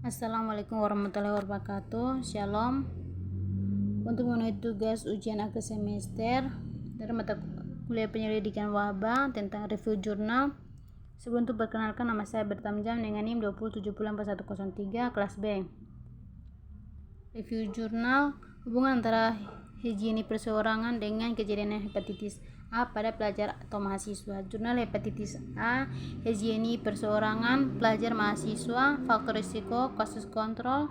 Assalamualaikum warahmatullahi wabarakatuh. Shalom. Untuk memenuhi tugas ujian akhir semester dari mata kuliah penyelidikan wabah tentang review jurnal, sebelum itu perkenalkan, nama saya Bertamjam dengan NIM 2074103 kelas B. Review jurnal hubungan antara higiene perseorangan dengan kejadian hepatitis A pada pelajar atau mahasiswa. Jurnal hepatitis A, higiene perseorangan, pelajar mahasiswa, faktor risiko, kasus kontrol,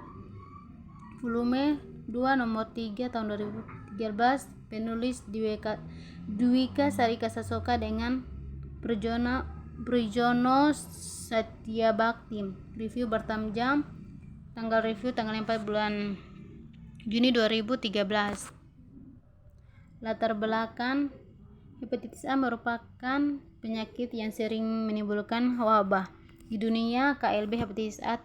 volume 2 nomor 3 tahun 2013, penulis Dwika Sarika Sasoka dengan Prijono Satyabakti. Review Bertamjam, tanggal review tanggal 4 bulan Juni 2013. Latar belakang, hepatitis A merupakan penyakit yang sering menimbulkan wabah di dunia. KLB hepatitis A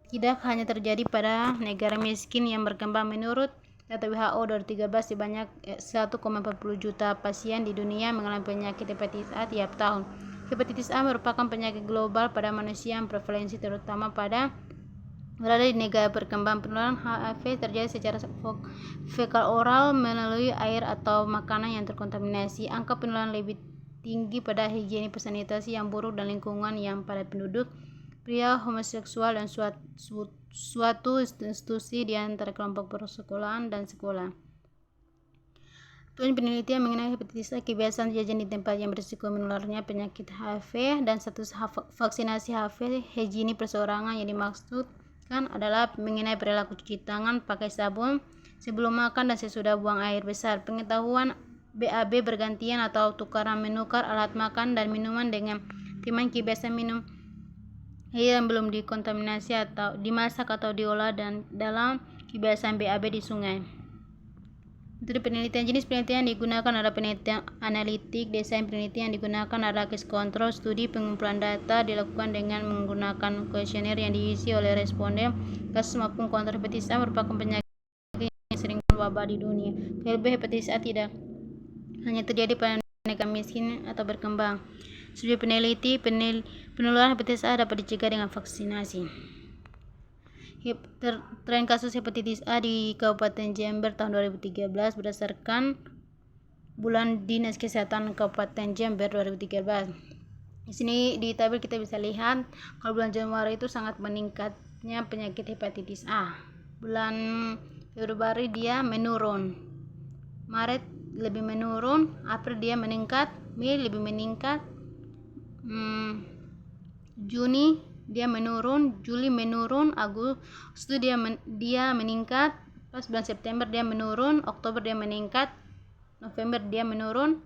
tidak hanya terjadi pada negara miskin yang berkembang. Menurut data WHO 2013, sebanyak 1,40 juta pasien di dunia mengalami penyakit hepatitis A tiap tahun. Hepatitis A merupakan penyakit global pada manusia yang prevalensi terutama berada di negara berkembang. Penularan HIV terjadi secara fekal oral melalui air atau makanan yang terkontaminasi. Angka penularan lebih tinggi pada higiene sanitasi yang buruk dan lingkungan yang padat penduduk, pria, homoseksual, dan suatu institusi di antara kelompok persekolahan dan sekolah. Tujuan penelitian mengenai hepatitis A, kebiasaan jajan di tempat yang berisiko menularnya penyakit HIV, dan status vaksinasi HIV. Higiene perseorangan yang dimaksudkan adalah mengenai perilaku cuci tangan pakai sabun sebelum makan dan sesudah buang air besar. Pengetahuan BAB bergantian atau tukaran menukar alat makan dan minuman dengan teman. Kebiasaan minum air yang belum dikontaminasi atau dimasak atau diolah, dan dalam kebiasaan BAB di sungai. Metode penelitian. Jenis penelitian yang digunakan adalah penelitian analitik. Desain penelitian yang digunakan adalah case control studi. Pengumpulan data dilakukan dengan menggunakan kuesioner yang diisi oleh responden. Kasus maupun kontrol hepatitis A merupakan penyakit yang sering wabah di dunia. KLB hepatitis A tidak hanya terjadi pada negara miskin atau berkembang. Studi peneliti, penularan hepatitis A dapat dicegah dengan vaksinasi. Tren kasus hepatitis A di Kabupaten Jember tahun 2013 berdasarkan Bulan Dinas Kesehatan Kabupaten Jember 2013. Di sini di tabel kita bisa lihat kalau bulan Januari itu sangat meningkatnya penyakit hepatitis A. Bulan Februari dia menurun, Maret lebih menurun, April dia meningkat, Mei lebih meningkat, Juni dia menurun, Juli menurun, Agustus dia meningkat, pas bulan September dia menurun, Oktober dia meningkat, November dia menurun,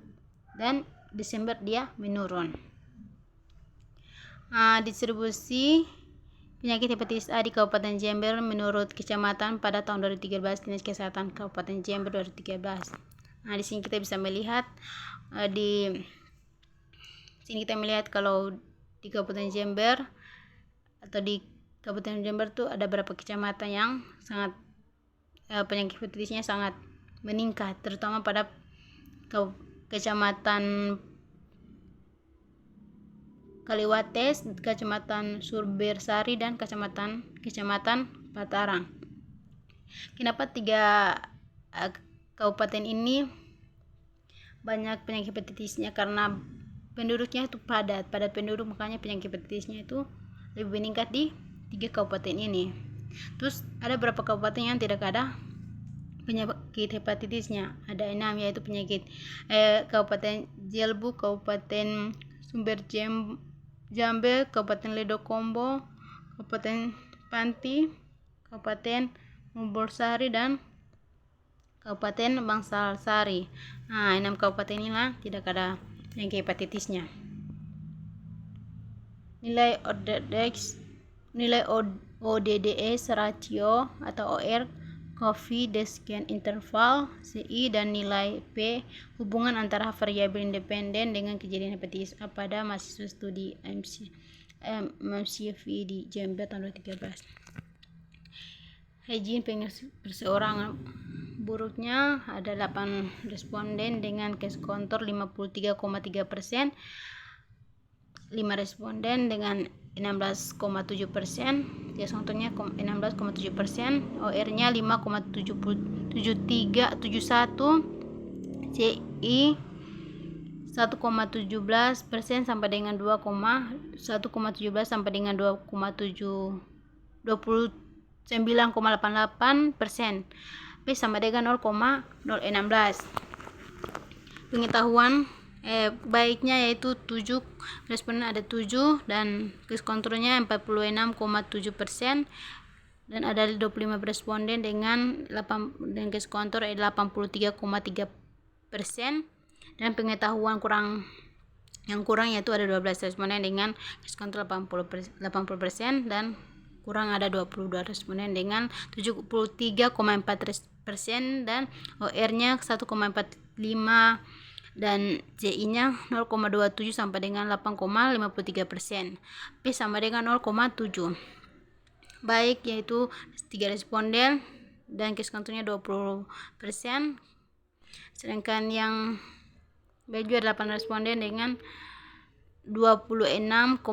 dan Desember dia menurun. Distribusi penyakit hepatitis A di Kabupaten Jember menurut kecamatan pada tahun 2013 Dinas Kesehatan Kabupaten Jember 2013. Di sini kita bisa melihat kalau di Kabupaten Jember atau di Kabupaten Jember tuh ada beberapa kecamatan yang sangat penyakit hepatitisnya sangat meningkat, terutama pada Kecamatan Kaliwates, Kecamatan Surbersari, dan Kecamatan Patarang. Kenapa 3 kabupaten ini banyak penyakit hepatitisnya? Karena penduduknya itu padat penduduk, makanya penyakit hepatitisnya itu lebih meningkat di 3 kabupaten ini. Terus ada beberapa kabupaten yang tidak ada penyakit hepatitisnya. Ada 6, yaitu penyakit Kabupaten Jelbu, Kabupaten Sumber Jambe, Kabupaten Ledokombo, Kabupaten Panti, Kabupaten Mumbolsari, dan Kabupaten Bangsalsari. 6 kabupaten inilah tidak ada penyakit hepatitisnya. Nilai ODDS ratio atau OR, confidence interval, CI, dan nilai P, hubungan antara variabel independen dengan kejadian hepatitis A pada mahasiswa studi MCV di Jember tahun 2013. Higiene perseorangan buruknya ada 8 responden dengan case control 53,3%, 5 responden dengan 16,7%, Tes contohnya 16,7%, OR-nya 5,7371, CI 1,17% sampai dengan 1,17 sampai dengan 29,88%. P sama dengan 0,016. Pengetahuan baiknya yaitu 7 responden ada 7 dan case controlnya 46,7%, dan ada 25 responden dengan case control 83,3%, dan pengetahuan yang kurang yaitu ada 12 responden dengan case control 80% dan kurang ada 22 responden dengan 73,4%, dan OR-nya 1,45 dan CI-nya 0,27 sampai dengan 8,53%. P sama dengan 0,7. Baik yaitu 3 responden dan case controlnya 20%, sedangkan yang baik juga 8 responden dengan 26,79%.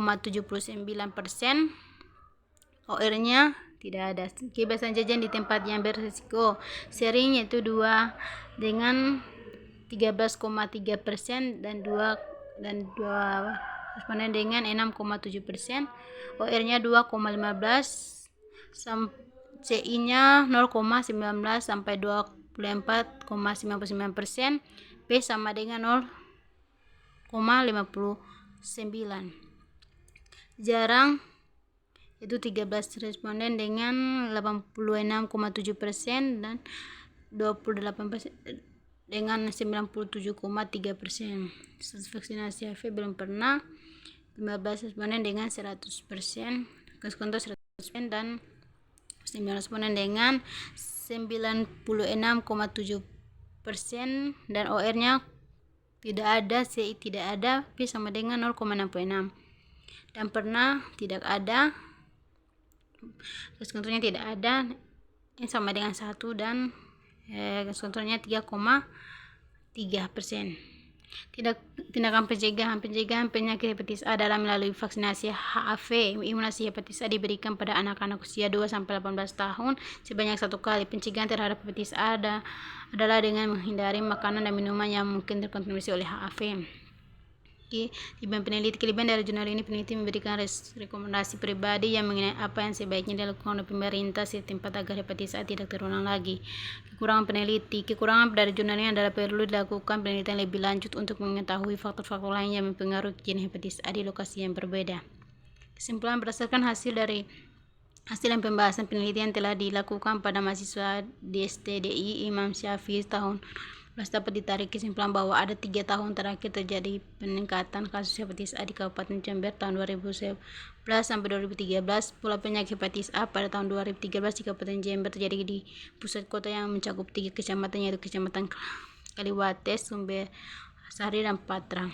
OR-nya tidak ada. Kebebasan jajan di tempat yang berisiko sering yaitu 2 dengan 13,3% dan 2 responden dengan 6,7%. OR-nya 2,15, CI-nya 0,19 sampai 24,99%. P sama dengan 0,59. Jarang itu 13 responden dengan 86,7% dan 28% dengan 97,3%. Vaksinasi HIV belum pernah 15 responden dengan 100%, case control 100%, dan 9 responden dengan 96,7%, dan OR-nya tidak ada, CI tidak ada, P sama dengan 0,66, dan pernah tidak ada, case controlnya tidak ada, ini sama dengan 1, dan case controlnya 3,3%. Tindakan pencegahan penyakit hepatitis A dalam melalui vaksinasi HIV. Imunisasi hepatitis A diberikan pada anak-anak usia 2-18 tahun sebanyak 1 kali. Pencegahan terhadap hepatitis A adalah dengan menghindari makanan dan minuman yang mungkin terkontaminasi oleh HIV. Kelebihan dari jurnal ini, peneliti memberikan rekomendasi pribadi yang mengenai apa yang sebaiknya dilakukan oleh pemerintah setempat agar hepatitis A tidak terulang lagi. Kekurangan dari jurnal ini adalah perlu dilakukan penelitian lebih lanjut untuk mengetahui faktor-faktor lain yang mempengaruhi kejadian hepatitis A di lokasi yang berbeda. Kesimpulan berdasarkan hasil dan pembahasan penelitian telah dilakukan pada mahasiswa di STDI Imam Syafi'i tahun dapat ditarik kesimpulan bahwa ada 3 tahun terakhir terjadi peningkatan kasus hepatitis A di Kabupaten Jember tahun 2011 sampai 2013. Pola penyakit hepatitis A pada tahun 2013 di Kabupaten Jember terjadi di pusat kota yang mencakup 3 kecamatan yaitu Kecamatan Kaliwates, Sumbersari, dan Patra.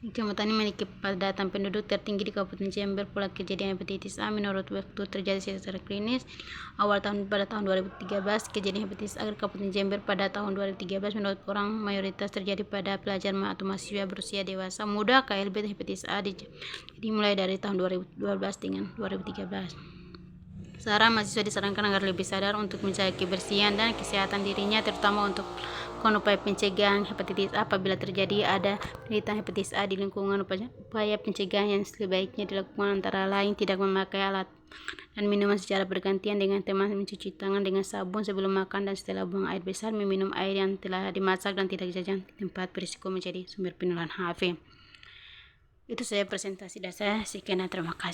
Kecamatan ini memiliki kepadatan penduduk tertinggi di Kabupaten Jember. Pola kejadian hepatitis A menurut waktu terjadi secara klinis pada tahun 2013. Kejadian hepatitis A di Kabupaten Jember pada tahun 2013 menurut orang mayoritas terjadi pada pelajar atau mahasiswa berusia dewasa muda. KLB hepatitis A dimulai dari tahun 2012 dengan 2013. Saran: mahasiswa disarankan agar lebih sadar untuk menjaga kebersihan dan kesehatan dirinya, terutama untuk upaya pencegahan hepatitis A. Apabila terjadi ada penderita hepatitis A di lingkungan, upaya pencegahan yang sebaiknya dilakukan antara lain tidak memakai alat dan minuman secara bergantian dengan teman, mencuci tangan dengan sabun sebelum makan dan setelah buang air besar, meminum air yang telah dimasak dan tidak jajan di tempat berisiko menjadi sumber penularan HIV. Itu saya presentasi dasar. Sekian, terima kasih.